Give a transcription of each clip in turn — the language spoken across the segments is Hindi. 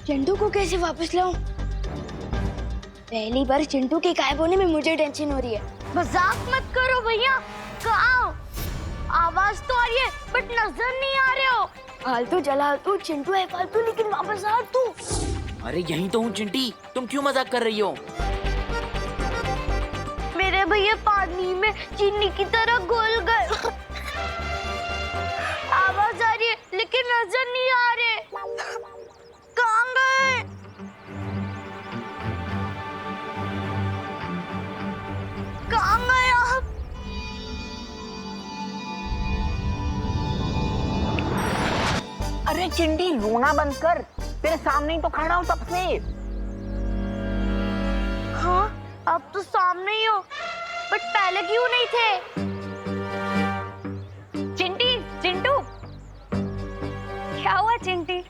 चिंटू को कैसे वापस लाऊं? पहली बार चिंटू के गायब होने में मुझे टेंशन हो रही है। मजाक मत करो भैया। कहाँ? आवाज तो आ रही है बट नजर नहीं आ रहे हो। फालतू चला तू, चिंटू है फालतू, लेकिन वापस आ तू। अरे यहीं तो हूँ चिंटी, तुम क्यों मजाक कर रही हो? मेरे भैया पानी में चीनी की तरह घुल गए। आवाज आ रही है लेकिन नजर नहीं आ रहे। कहाँ गए? कहाँ गए आप? अरे चिंटी रोना बंद कर, तेरे सामने ही तो खड़ा हूँ तब से। हाँ अब तो सामने ही हो, बट पहले क्यों नहीं थे? चिंटी, चिंटू, क्या हुआ चिंटी?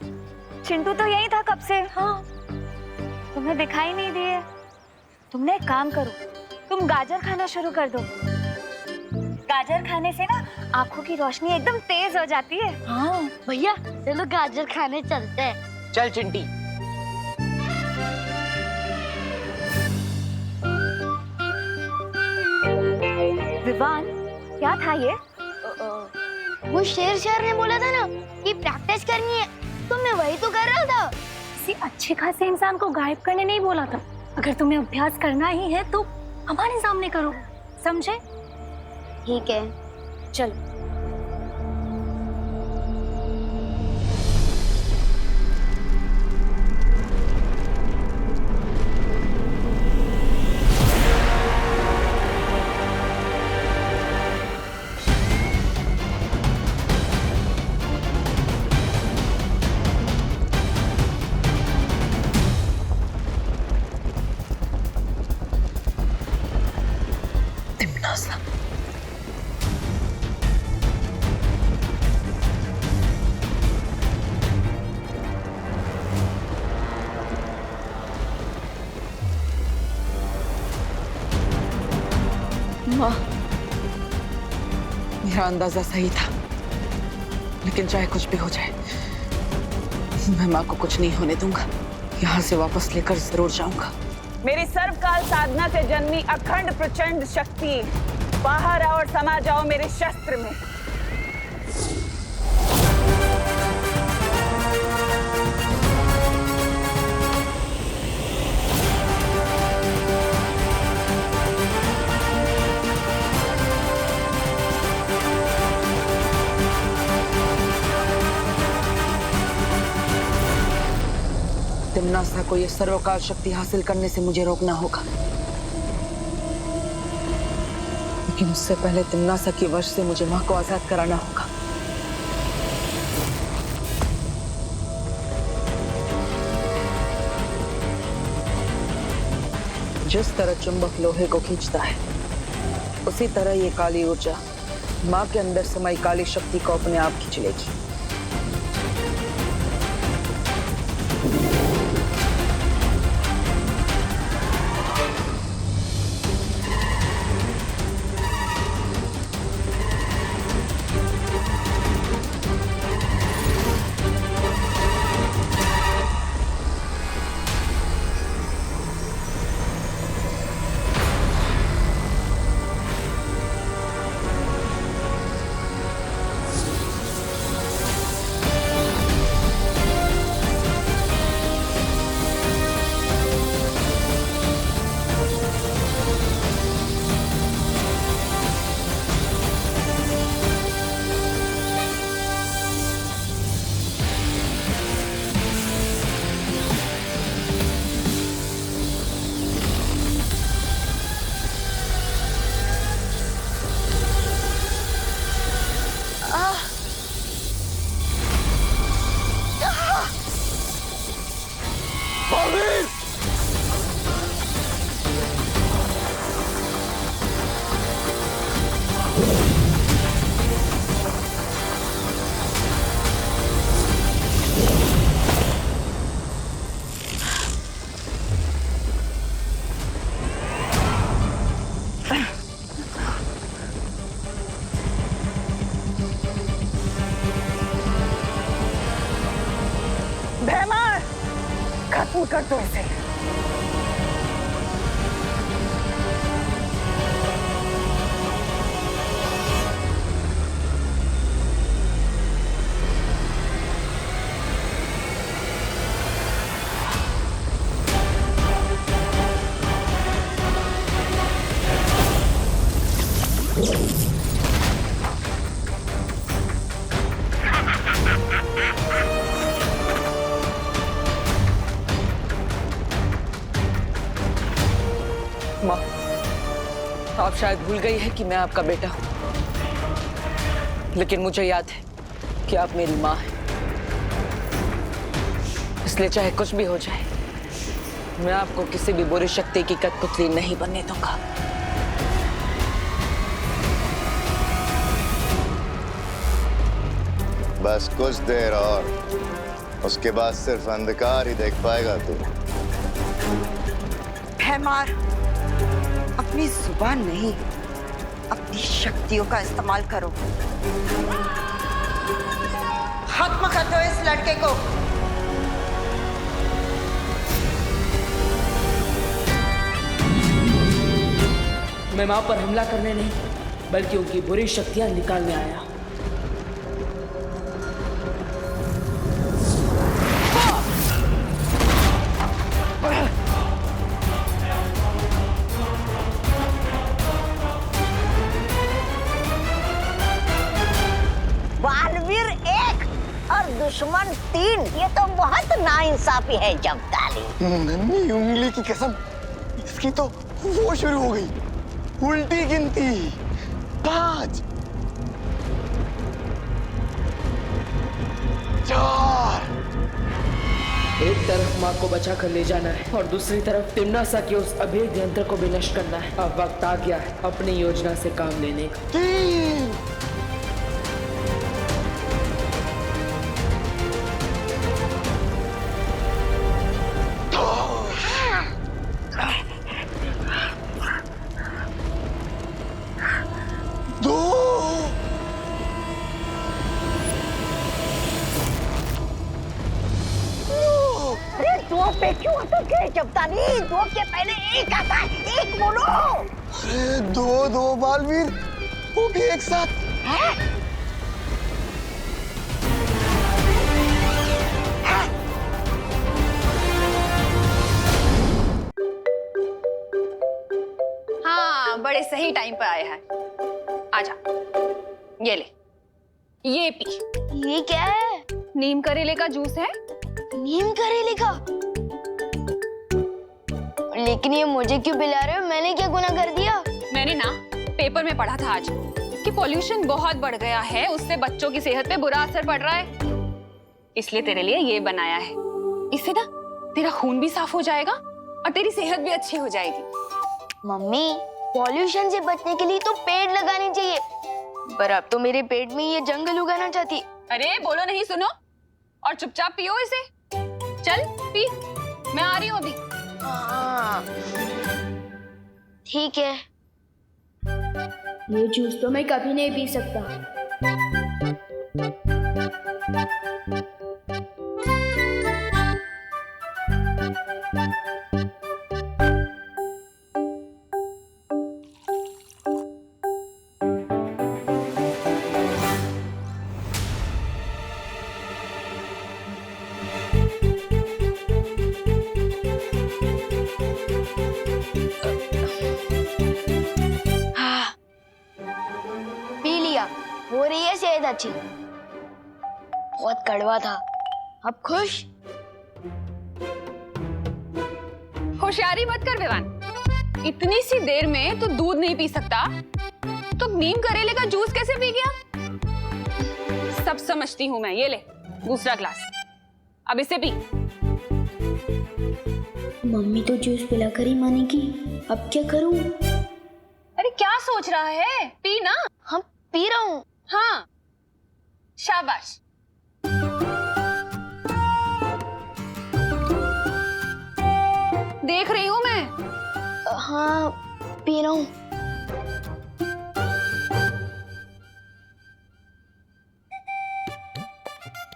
चिंटू तो यही था कब से। हाँ, तुम्हें दिखाई नहीं दिए। तुमने एक काम करो, तुम गाजर खाना शुरू कर दो। गाजर खाने से ना आंखों की रोशनी एकदम तेज हो जाती है। हाँ भैया चलो गाजर खाने चलते हैं। चल चिंटी। विवान, क्या था ये? वो शेर ने बोला था ना कि प्रैक्टिस करनी है, तो मैं वही तो कर रहा था। किसी अच्छे खासे इंसान को गायब करने नहीं बोला था। अगर तुम्हें अभ्यास करना ही है तो हमारे सामने करो, समझे? ठीक है, चलो। माँ, मेरा अंदाजा सही था, लेकिन चाहे कुछ भी हो जाए, मैं माँ को कुछ नहीं होने दूंगा। यहाँ से वापस लेकर जरूर जाऊंगा। मेरी सर्वकाल साधना से जन्मी अखंड प्रचंड शक्ति, बाहर आओ और समा जाओ मेरे शस्त्र में। तिम्नासा को यह सर्वकाल शक्ति हासिल करने से मुझे रोकना होगा, लेकिन उससे पहले तिम्नासा की वश से मुझे माँ को आजाद कराना होगा। जिस तरह चुंबक लोहे को खींचता है, उसी तरह ये काली ऊर्जा माँ के अंदर समाई काली शक्ति को अपने आप खींच लेगी। खत्म कर दो इसे। माँ, आप शायद भूल गई है कि मैं आपका बेटा हूं, लेकिन मुझे याद है कि आप मेरी माँ हैं। इसलिए चाहे कुछ भी हो जाए, मैं आपको किसी भी बुरी शक्ति की कठपुतली नहीं बनने दूंगा। बस कुछ देर और, उसके बाद सिर्फ अंधकार ही देख पाएगा तू। मार, अपनी जुबान नहीं, अपनी शक्तियों का इस्तेमाल करो। खत्म कर दो इस लड़के को। मैं माँ पर हमला करने नहीं, बल्कि उनकी बुरी शक्तियां निकालने आया। बालवीर 1 और दुश्मन 3, ये तो बहुत नाइंसाफी है जब्ताली। नन्ही उंगली की कसम, इसकी तो वो शुरू हो गई, उल्टी गिनती। 5 4। एक तरफ माँ को बचा कर ले जाना है और दूसरी तरफ तिम्नासा के उस अभेद यंत्र को भी नष्ट करना है। अब वक्त आ गया है अपनी योजना से काम लेने का। 3 2। अरे 2 पे क्यों अटक गए जब्ताली? 2 के पहले 1 आता है, 1 बोलो। अरे 2 बालवीर, वो भी एक साथ। हाँ, बड़े सही टाइम पर आया है। आजा, ये ले, ये पी। ये क्या है? नीम करेले का जूस है। नीम करेले का? लेकिन ये मुझे क्यों पिला रहे हो? मैंने क्या गुनाह कर दिया? मैंने ना पेपर में पढ़ा था आज कि पोल्यूशन बहुत बढ़ गया है, उससे बच्चों की सेहत पे बुरा असर पड़ रहा है। इसलिए तेरे लिए ये बनाया है। इससे ना तेरा खून भी साफ हो जाएगा और तेरी सेहत भी अच्छी हो जाएगी। मम्मी, पॉल्यूशन से बचने के लिए तो पेड़ लगाने चाहिए, पर अब तो मेरे पेट में ये जंगल उगाना चाहती। अरे बोलो नहीं, सुनो और चुपचाप पियो इसे। चल पी, मैं आ रही हूँ अभी। हाँ, ठीक है। ये जूस तो मैं कभी नहीं पी सकता। पी लिया, हो रही है सेहत अच्छी। बहुत कड़वा था, अब खुश? होशियारी मत कर विवान। इतनी सी देर में तो दूध नहीं पी सकता, तो नीम करेले का जूस कैसे पी गया? सब समझती हूँ मैं। ये ले दूसरा ग्लास, अब इसे पी। मम्मी तो जूस पिलाकर ही मानेगी, अब क्या करूं? अरे क्या सोच रहा है, पी ना। हम पी रहा हूँ। हाँ, शाबाश। देख रही हूँ मैं। हाँ, पी रहा हूँ।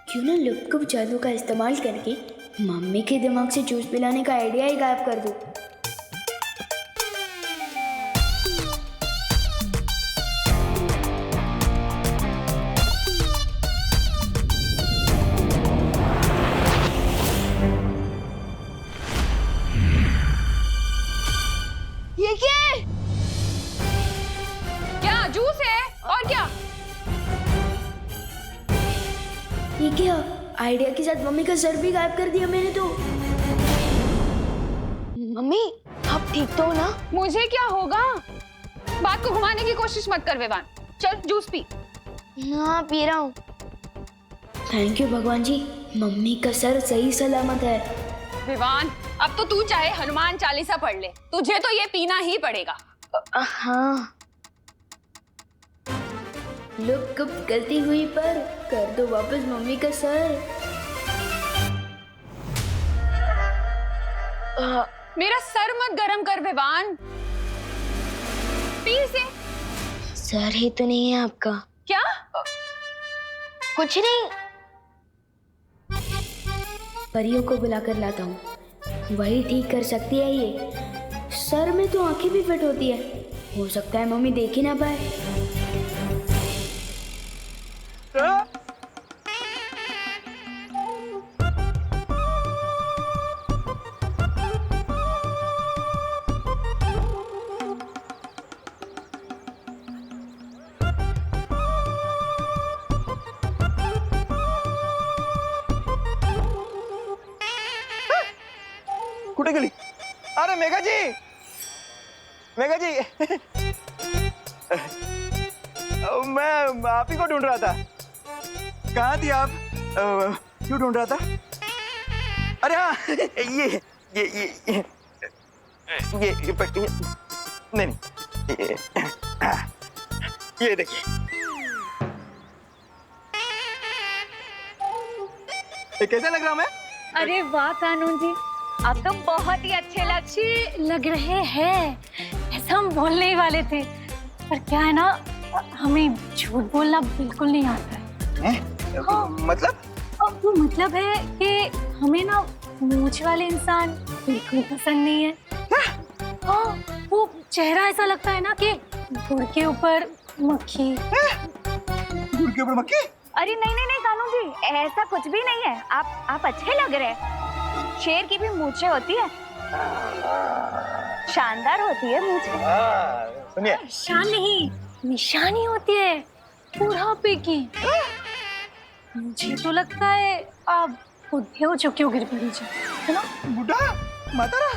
क्यों ना लुप्त जादू का इस्तेमाल करके मम्मी के दिमाग से जूस पिलाने का आइडिया ही गायब कर दूं। ये क्या है? क्या जूस है और क्या? ये क्या? आइडिया के साथ मम्मी का सर भी गायब कर दिया मैंने तो। मम्मी आप ठीक तो हो ना? मुझे क्या होगा? बात को घुमाने की कोशिश मत कर विवान। चल जूस पी। हाँ पी रहा हूँ। थैंक यू भगवान जी, मम्मी का सर सही सलामत है। विवान अब तो तू चाहे हनुमान चालीसा पढ़ ले, तुझे तो ये पीना ही पड़ेगा। हाँ लोग कब गलती हुई पर कर दो वापस मम्मी का सर। मेरा सर मत गरम कर विवान, पी से। सर ही तो नहीं है आपका। क्या? कुछ नहीं, परियों को बुलाकर लाता हूँ, वही ठीक कर सकती है ये। सर में तो आंखें भी फिट होती है, हो सकता है मम्मी देख ही ना पाए। कुठे गेली? अरे मेघा जी, मेघा जी मैं आप ही को ढूंढ रहा था। कहाँ थी आप? क्यों ढूंढ रहा था? अरे हाँ ये नहीं ये देखिए, ये कैसा लग रहा मैं? अरे वाह कानून जी, आप तो बहुत ही अच्छे लग रहे हैं। ऐसा हम बोलने ही वाले थे, पर क्या है ना, हमें झूठ बोलना बिल्कुल नहीं आता है। हाँ। मतलब? अब वो मतलब है कि हमें ना मूंछ वाले इंसान बिल्कुल पसंद नहीं है। हाँ, वो चेहरा ऐसा लगता है ना कि गुड़ के ऊपर मक्खी। गुड़ के ऊपर मक्खी? अरे नहीं नहीं नहीं कानून जी, ऐसा कुछ भी नहीं है। आप अच्छे लग रहे हैं। शेर की भी मूंछें होती है, शानदार होती है मूंछें। सुनिए, शान नहीं, निशानी होती है बुढ़ापे की। मुझे तो लगता है आप बुढ़े हो चुके हो, गिर पड़ी है ना? बुढ़ा मातारा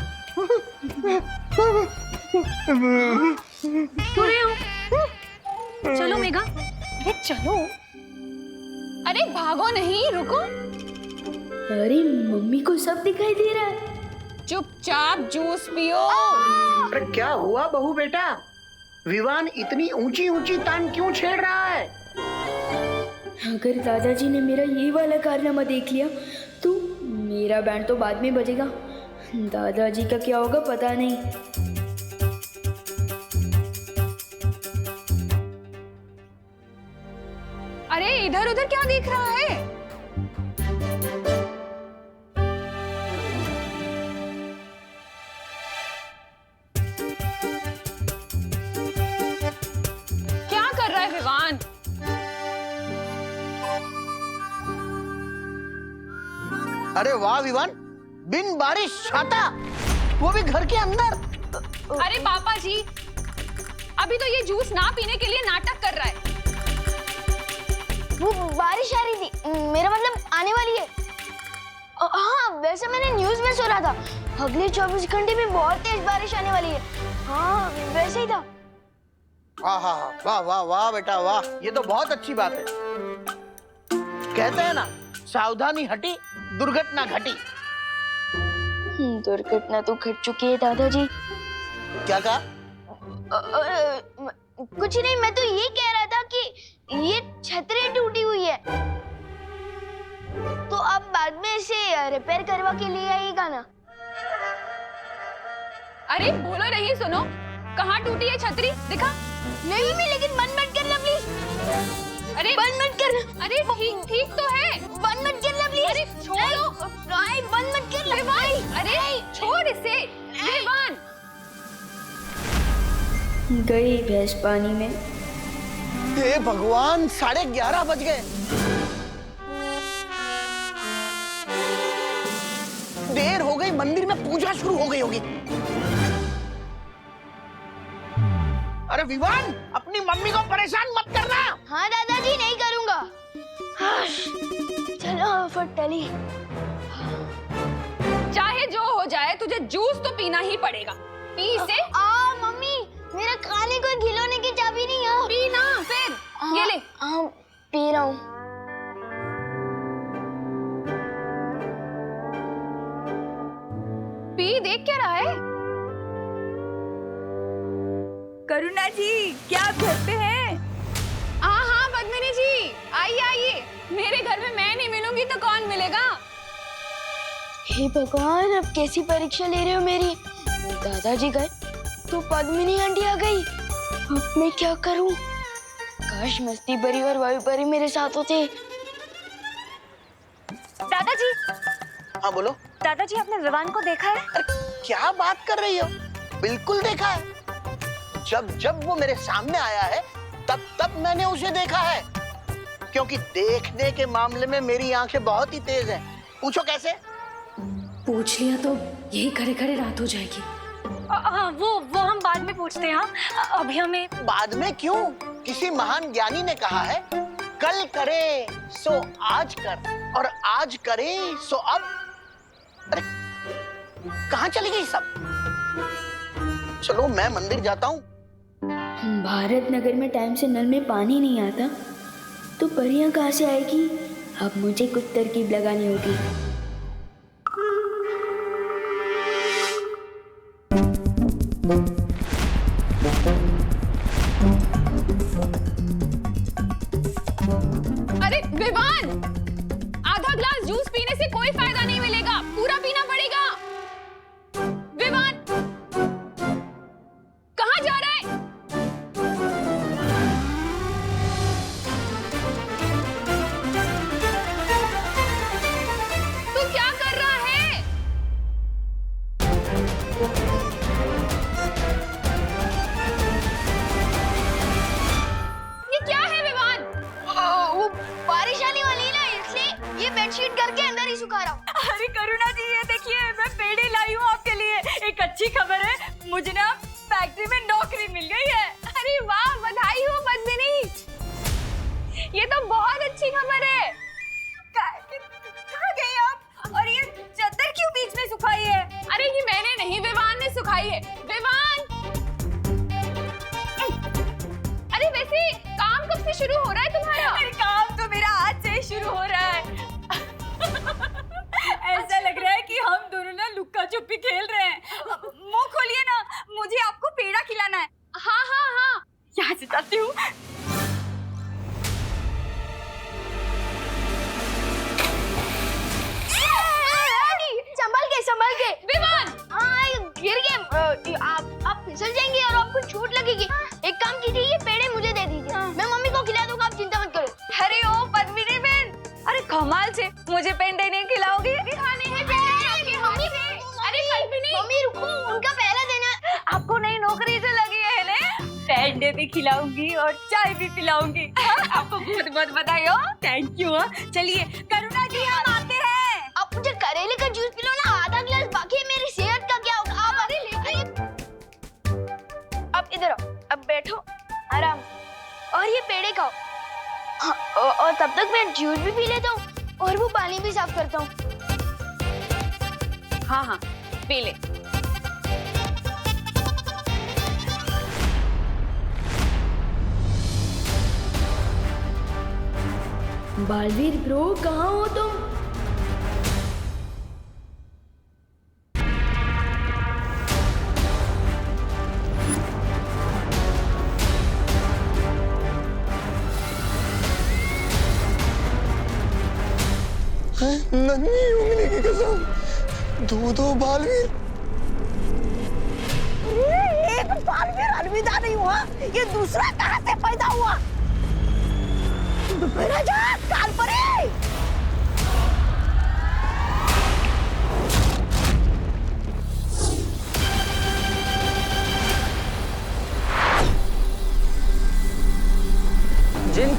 बुरे हो। चलो मेघा, अरे चलो। अरे भागो नहीं, रुको। अरे मम्मी को सब दिखाई दे रहा है। चुपचाप जूस पियो। अरे क्या हुआ बहू बेटा? विवान इतनी ऊंची ऊंची तान क्यों छेड़ रहा है? अगर दादाजी ने मेरा ये वाला कारनामा देख लिया तो मेरा बैंड तो बाद में बजेगा, दादाजी का क्या होगा पता नहीं। अरे इधर उधर क्या देख रहा है? क्या कर रहा है विवान? अरे वाह विवान, बिन बारिश छाता, वो भी घर के अंदर। अरे पापा जी, अभी तो ये जूस ना पीने के लिए नाटक कर रहा है। वो बारिश आ रही थी, मेरा मतलब आने वाली है। हाँ वैसे मैंने न्यूज़ में सुना था अगले 24 घंटे में बहुत तेज बारिश आने वाली है। हाँ वैसे ही था। हाँ हाँ हाँ, वाह वाह वाह बेटा वाह, ये तो बहुत अच्छी बात है। कहते हैं ना, सावधानी हटी दुर्घटना घटी। दुर्घटना तो घट चुकी है दादाजी। क्या कहा? कुछ नहीं, मैं तो ये कह रहा था कि ये छतरी टूटी हुई है, तो अब बाद में इसे रिपेयर करवा के लिए आइएगा ना। अरे बोलो नहीं, सुनो, कहाँ टूटी है छतरी? दिखा। नहीं भी, लेकिन बंद मत करना प्लीज। अरे बंद मत करना। अरे ठीक तो है, बंद मत करना प्लीज। अरे छोड़ो। बंद मत गई भैंस पानी में। हे भगवान, 11:30 बज गए। देर हो गई, मंदिर में पूजा शुरू हो गई होगी। अरे विवान, अपनी मम्मी को परेशान मत करना। हाँ दादाजी, नहीं करूंगा। चलो फटली। चाहे जो हो जाए तुझे जूस तो पीना ही पड़ेगा। पी इसे। मम्मी, मेरा खाने को खिलौने की चाबी नहीं है। पी ना फिर। ये ले। पी रहा हूँ। पी, देख क्या रहा है? करुणा जी, क्या आप घर पे हैं? हाँ पद्मिनी जी, आइए आइए। मेरे घर में मैं नहीं मिलूंगी तो कौन मिलेगा? हे भगवान, अब कैसी परीक्षा ले रहे हो मेरी? दादाजी गए तो पद्मिनी आंटी आ गई। अब मैं क्या करूं? काश मस्ती परी और वायु परी मेरे साथ होते। दादाजी। हाँ बोलो। दादाजी, आपने विवान को देखा है? अरे क्या बात कर रही हो? बिल्कुल देखा है। जब वो मेरे सामने आया है तब मैंने उसे देखा है। क्योंकि देखने के मामले में मेरी आंखें बहुत ही तेज हैं। पूछो कैसे? पूछ लिया तो यही खड़े खड़े रात हो जाएगी। वो हम बाद में पूछते हैं। अभी हमें। बाद में क्यों? किसी महान ज्ञानी ने कहा है, कल करे सो आज कर और आज करे सो अब। अरे कहाँ चली गई सब? चलो मैं मंदिर जाता हूँ। भारत नगर में टाइम से नल में पानी नहीं आता तो परियां कहाँ से आएगी? अब मुझे कुछ तरकीब लगानी होगी। अरे विवान, आधा ग्लास जूस पीने से कोई फायदा नहीं मिलेगा, पूरा पीना पड़ेगा। विवान, कहाँ जा रहा है? तू क्या कर रहा है? ये क्या है विवान? वो बारिश आने वाली है ना, इसलिए ये बेडशीट करके अंदर ही सुखा रहा हूँ। अरे करुणा जी, ये देखिए, मैं पेड़े लाई हूँ आपके लिए। एक अच्छी खबर है, मुझे ना फैक्ट्री में नौकरी मिल गई है। अरे वाह, बधाई हो पद्मिनी। ये तो बहुत अच्छी खबर है। कहाँ गए आप? और ये चादर क्यों बीच में सुखाई है? अरे ये मैंने नहीं, विवान ने सुखाई है। विवान, अरे वैसे काम कब से शुरू हो रहा है तुम्हारा? अरे काम तो मेरा आज से ही शुरू हो रहा है। ऐसा लग रहा है कि हम दोनों ना लुक्का छुपी खेल रहे हैं। मुंह खोलिए ना, मुझे आपको पेड़ा खिलाना है। हाँ। यहाँ से जाती हूँ। संभल के विवान। गिर गए। आप फिसल जाएंगे और आपको चोट लगेगी। एक काम कीजिए, ये पेड़े मुझे दे दीजिए। मैं मम्मी को खिला दूंगा, आप चिंता मत करो। अरे ओ पद्मिनी बहन, अरे कमाल से मुझे पेंडे नहीं खिलाओगी? खाने हैं पेंडे आपके हाथ से। अरे पद्मिनी, मम्मी रुको, उनका पहला देना। आपको नई नौकरी से लगी है ना? पेंडे भी खिलाऊंगी और चाय भी पिलाऊंगी। आपको बहुत बहुत बधाई हो। Thank you. चलिए करुणा जी, हम आते हैं। आप मुझे करेले का जूस पिलो ना, आधा गिलास बाकी है। मेरी सेहत का क्या होगा? आप अब इधर आओ, अब बैठो आराम, और ये पेड़े खाओ। और तब तक मैं जूस भी पी लेता हूँ और वो पानी भी साफ करता हूँ। हाँ, पी ले। बालवीर ब्रो, कहाँ हो तुम? नन्ही उंगली की कसम, दो बालवीर। एक बालवीर अलविदा नहीं हुआ, ये दूसरा कहाँ से पैदा हुआ? मेरा जा काल परे।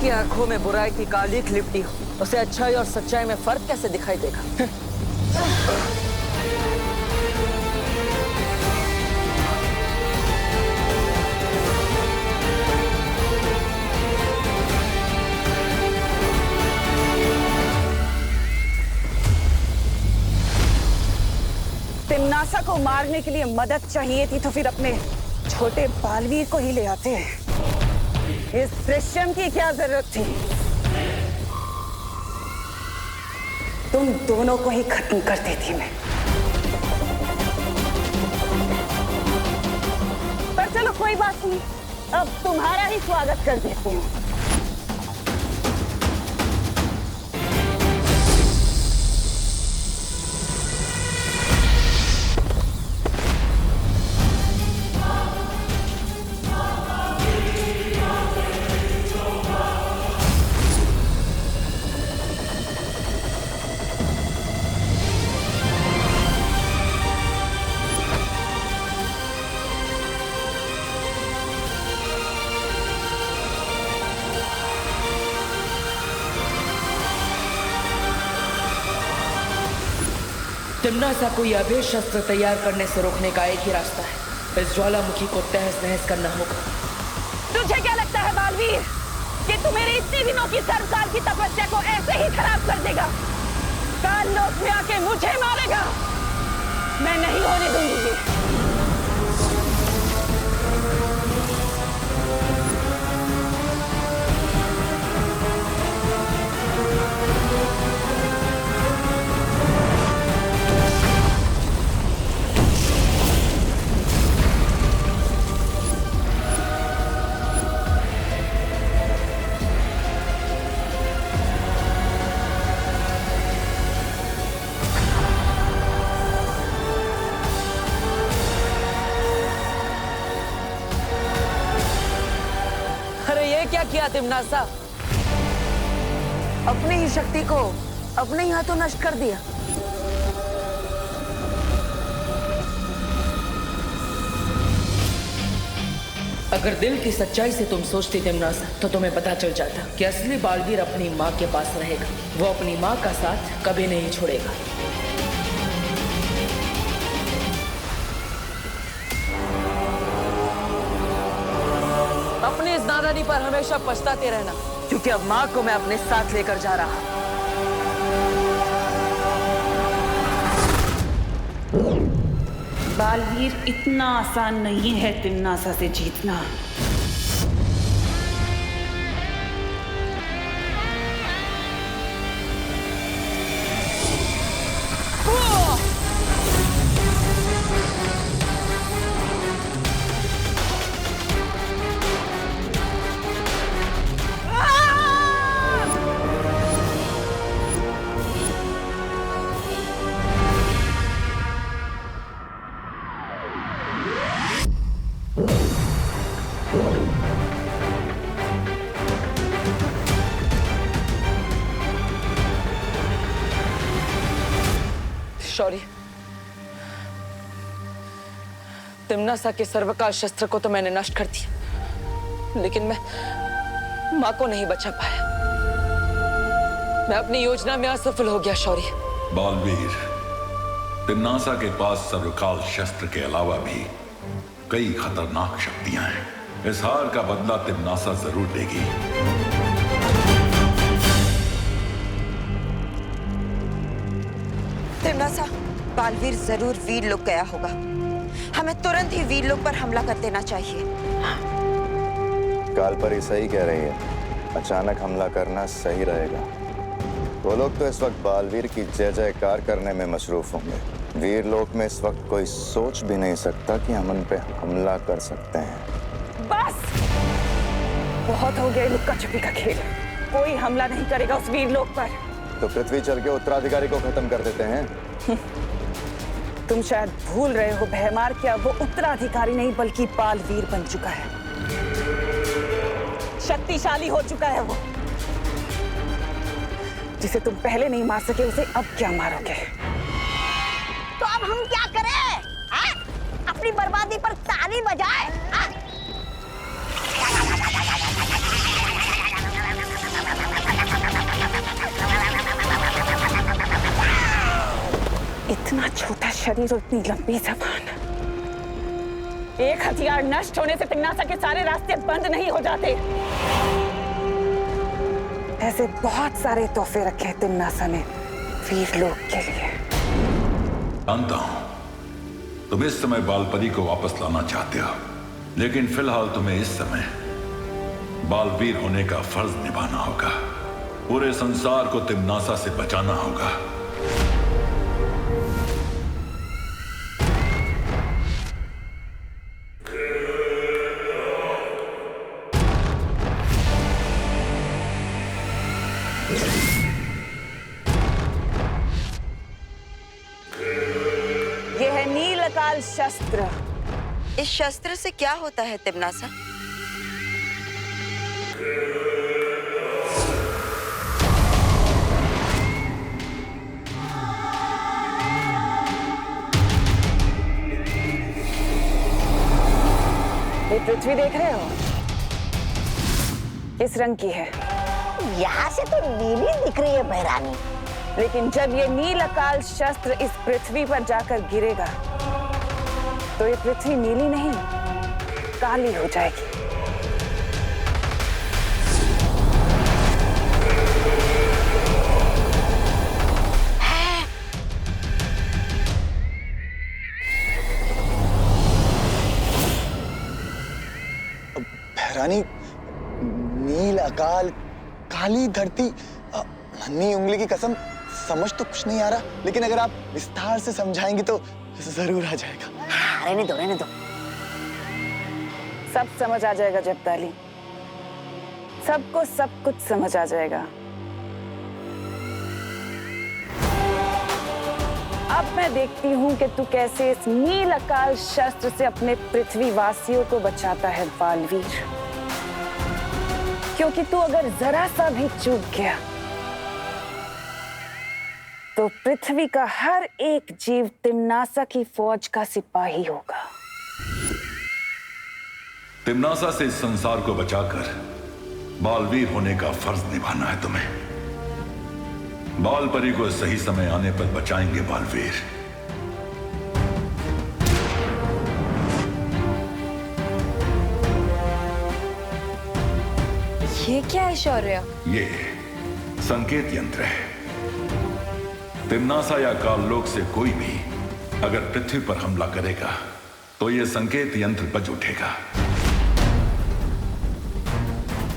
जिसकी आंखों में बुराई की कालिख लिपटी हो, उसे अच्छाई और सच्चाई में फर्क कैसे दिखाई देगा? तिम्नासा को मारने के लिए मदद चाहिए थी तो फिर अपने छोटे बालवीर को ही ले आते हैं। इस दृश्यम की क्या जरूरत थी? तुम दोनों को ही खत्म कर देती मैं। पर चलो कोई बात नहीं, अब तुम्हारा ही स्वागत कर देती हूँ। तिम्नासा को यह अभेद शस्त्र तैयार करने से रोकने का एक ही रास्ता है, इस ज्वालामुखी को तहस नहस करना होगा। तुझे क्या लगता है बालवीर कि तू मेरे इतने दिनों की सर्वकाल की तपस्या को ऐसे ही खराब कर देगा? काल लोक में आके मुझे मारेगा? मैं नहीं होने दूंगी ये। क्या किया तिम्नासा? अपनी ही शक्ति को अपने ही हाथों नष्ट कर दिया। अगर दिल की सच्चाई से तुम सोचती तिम्नासा, तो तुम्हें पता चल जाता कि असली बालवीर अपनी माँ के पास रहेगा। वो अपनी माँ का साथ कभी नहीं छोड़ेगा। अपनी इस नादानी पर हमेशा पछताते रहना, क्योंकि अब माँ को मैं अपने साथ लेकर जा रहा हूँ। बालवीर इतना आसान नहीं है तिम्नासा से जीतना। शौर्य, तिम्नासा के सर्वकाल शस्त्र को तो मैंने नष्ट कर दिया, लेकिन मैं माँ को नहीं बचा पाया। मैं अपनी योजना में असफल हो गया शौर्य। बालवीर, तिम्नासा के पास सर्वकाल शस्त्र के अलावा भी कई खतरनाक शक्तियां हैं। इस हार का बदला तिम्नासा जरूर देगी। तिम्नासा, बालवीर जरूर वीर लोक गया होगा। हमें तुरंत ही वीर लोक पर हमला कर देना चाहिए। कालपरी सही कह रही है, अचानक हमला करना सही रहेगा। वो लोग तो इस वक्त बालवीर की जय जयकार करने में मशरूफ होंगे। वीर लोक में इस वक्त कोई सोच भी नहीं सकता कि हम उन पे हमला कर सकते हैं। बस बहुत हो गया लुक्का छुपी का खेल। कोई हमला नहीं करेगा उस वीर लोक पर। तो पृथ्वी चल के उत्तराधिकारी को खत्म कर देते हैं। तुम शायद भूल रहे हो भयमार, क्या वो उत्तराधिकारी नहीं बल्कि बालवीर बन चुका है। शक्तिशाली हो चुका है वो। जिसे तुम पहले नहीं मार सके उसे अब क्या मारोगे? तो अब हम क्या करें? हाँ? अपनी बर्बादी पर ताली बजाए? हाँ? इतना छोटा शरीर और इतनी लंबी जबान। एक हथियार नष्ट होने से तिम्नासा के सारे रास्ते बंद नहीं हो जाते। ऐसे बहुत सारे तोहफे रखे हैं तिम्नासा ने वीर लोग के लिए। जानता हूं तुम इस समय बालपरी को वापस लाना चाहते हो, लेकिन फिलहाल तुम्हें इस समय बालवीर होने का फर्ज निभाना होगा। पूरे संसार को तिम्नासा से बचाना होगा। यह है नीलकाल शस्त्र। इस शस्त्र से क्या होता है तिम्नासा? ये पृथ्वी देख रहे हो? किस रंग की है? यहाँ से तो नीली दिख रही है बहरानी। लेकिन जब ये नीलकाल शस्त्र इस पृथ्वी पर जाकर गिरेगा तो ये पृथ्वी नीली नहीं काली हो जाएगी। बहरानी, नील अकाल, काली धरती, नन्ही उंगली की कसम, समझ तो कुछ नहीं आ रहा, लेकिन अगर आप विस्तार से समझाएंगी तो जरूर आ जाएगा। रहने दो रहने दो। सब समझ आ जाएगा जब्ताली, सबको सब कुछ समझ आ जाएगा। अब मैं देखती हूँ कि तू कैसे इस नील अकाल शस्त्र से अपने पृथ्वी वासियों को बचाता है बालवीर। क्योंकि तू अगर जरा सा भी चूक गया तो पृथ्वी का हर एक जीव तिम्नासा की फौज का सिपाही होगा। तिम्नासा से इस संसार को बचाकर बालवीर होने का फर्ज निभाना है तुम्हें। बालपरी को सही समय आने पर बचाएंगे बालवीर। ये क्या है शौर्य? ये संकेत यंत्र है। तिम्नासा या काललोक से कोई भी अगर पृथ्वी पर हमला करेगा तो यह संकेत यंत्र बज उठेगा,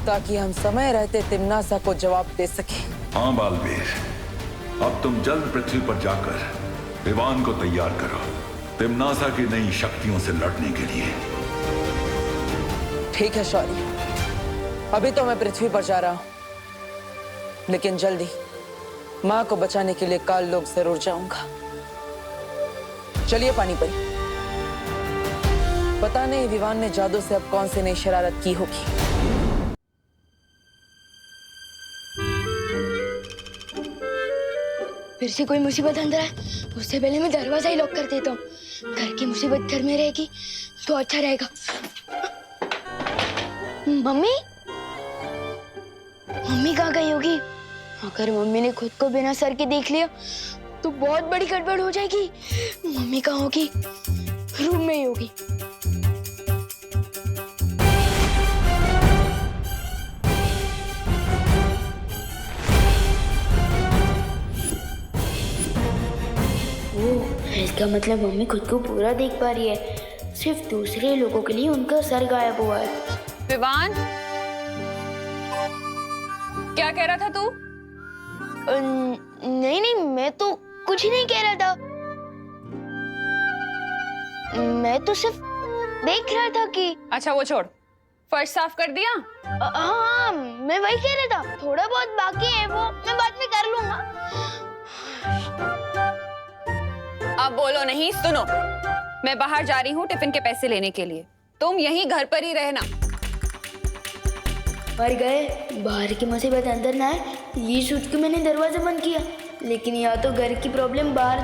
ताकि हम समय रहते तिम्नासा को जवाब दे सके। हाँ बालवीर, अब तुम जल्द पृथ्वी पर जाकर विवान को तैयार करो तिम्नासा की नई शक्तियों से लड़ने के लिए। ठीक है शौर्य, अभी तो मैं पृथ्वी पर जा रहा हूं, लेकिन जल्दी माँ को बचाने के लिए काललोक जरूर जाऊंगा। चलिए पानीपरी, पता नहीं विवान ने जादू से अब कौन सी नई शरारत की होगी। फिर से कोई मुसीबत अंदर है, उससे पहले मैं दरवाजा ही लॉक कर देता हूँ। घर की मुसीबत घर में रहेगी तो अच्छा रहेगा। मम्मी, मम्मी कहाँ गई होगी? अगर मम्मी ने खुद को बिना सर के देख लिया तो बहुत बड़ी गड़बड़ हो जाएगी। मम्मी कहाँ होगी? रूम में ही होगी। इसका मतलब मम्मी खुद को पूरा देख पा रही है, सिर्फ दूसरे लोगों के लिए उनका सर गायब हुआ है। विवान, क्या कह रहा था तू? नहीं नहीं, मैं तो कुछ नहीं कह रहा था। मैं तो सिर्फ देख रहा था कि। अच्छा वो छोड़, फर्श साफ कर दिया? हाँ, मैं वही कह रहा था, थोड़ा बहुत बाकी है वो मैं बाद में कर लूंगा। अब बोलो नहीं, सुनो, मैं बाहर जा रही हूँ टिफिन के पैसे लेने के लिए, तुम यहीं घर पर ही रहना। मर गए, बाहर की मुसीबत अंदर ना आए, ये सोच के मैंने दरवाजा बंद किया, लेकिन या तो घर की प्रॉब्लम बाहर